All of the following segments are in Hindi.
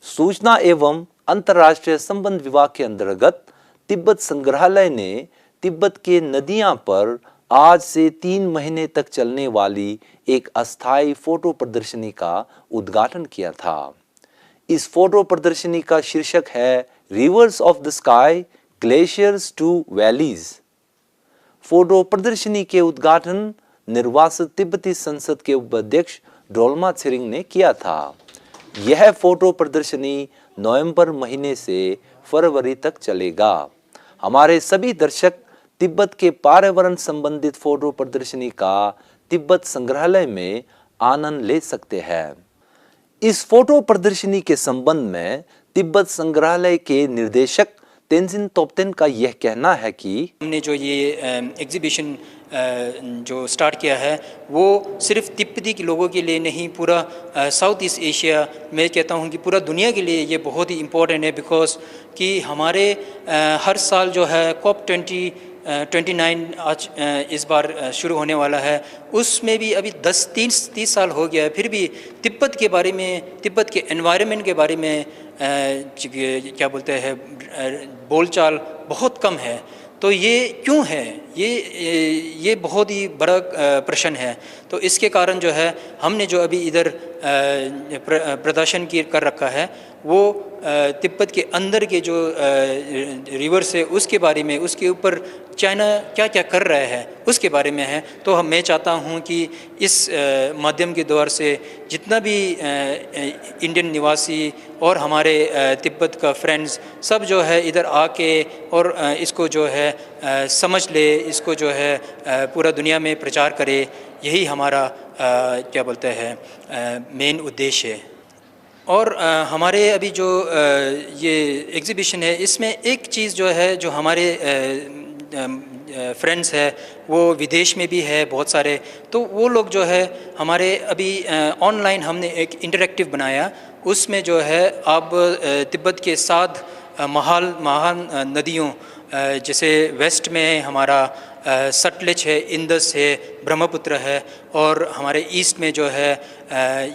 सूचना एवं अंतर्राष्ट्रीय संबंध विभाग के अंतर्गत तिब्बत संग्रहालय ने तिब्बत के नदियां पर आज से 3 महीने तक चलने वाली एक अस्थायी फोटो प्रदर्शनी का उद्घाटन किया था। इस फोटो प्रदर्शनी का शीर्षक है rivers of the sky glaciers to valleys. Photo प्रदर्शनी के उद्घाटन निर्वासित तिब्बती संसद के उपाध्यक्ष डोल्मा त्सरिंग ने किया था। यह फोटो प्रदर्शनी नवंबर महीने से फरवरी तक चलेगा। हमारे सभी दर्शक तिब्बत के पर्यावरण संबंधित फोटो प्रदर्शनी का तिब्बत संग्रहालय में आनंद ले सकते हैं। इस फोटो प्रदर्शनी के संबंध में तिब्बत संग्रहालय के निर्देशक तेंजिन तोप्तेन का यह कहना है कि हमने जो ये एग्जीबिशन जो स्टार्ट किया है वो सिर्फ तिब्बती के लोगों के लिए नहीं, पूरा साउथ ईस्ट एशिया, मैं कहता हूँ कि पूरा दुनिया के लिए ये बहुत ही इम्पोर्टेंट है। बिकॉज कि हमारे हर साल जो है COP29 आज इस बार शुरू होने वाला है, उसमें भी अभी 30 साल हो गया है, फिर भी तिब्बत के बारे में, तिब्बत के एनवायरनमेंट के बारे में क्या बोलते हैं बोलचाल बहुत कम है। तो ये क्यों है, ये बहुत ही बड़ा प्रश्न है। तो इसके कारण जो है हमने जो अभी इधर प्रदर्शन कर रखा है वो तिब्बत के अंदर के जो रिवर्स है उसके बारे में, उसके ऊपर चाइना क्या क्या कर रहा है उसके बारे में है। तो मैं चाहता हूँ कि इस माध्यम के द्वार से जितना भी इंडियन निवासी और हमारे तिब्बत का फ्रेंड्स सब जो है इधर आके और इसको जो है समझ ले, इसको जो है पूरा दुनिया में प्रचार करे। यही हमारा क्या बोलते हैं मेन उद्देश्य है। और हमारे अभी जो ये एग्ज़िबिशन है इसमें एक चीज़ जो है, जो हमारे फ्रेंड्स है वो विदेश में भी है बहुत सारे, तो वो लोग जो है हमारे अभी ऑनलाइन हमने एक इंटरेक्टिव बनाया। उसमें जो है अब तिब्बत के 7 महान नदियों, जैसे वेस्ट में हमारा सतलज है, इंदस है, ब्रह्मपुत्र है, और हमारे ईस्ट में जो है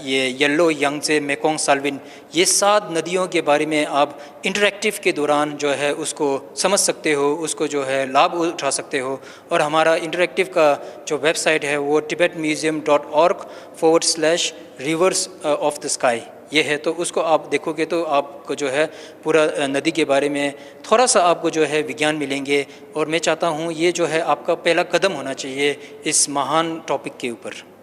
ये येलो, यांगत्से, मेकोंग, साल्विन, ये 7 नदियों के बारे में आप इंटरेक्टिव के दौरान जो है उसको समझ सकते हो, उसको जो है लाभ उठा सकते हो। और हमारा इंटरेक्टिव का जो वेबसाइट है वो tibetmuseum.org/rivers of the sky ये है। तो उसको आप देखोगे तो आपको जो है पूरा नदी के बारे में थोड़ा सा आपको जो है विज्ञान मिलेंगे। और मैं चाहता हूँ ये जो है आपका पहला कदम होना चाहिए इस महान टॉपिक के ऊपर।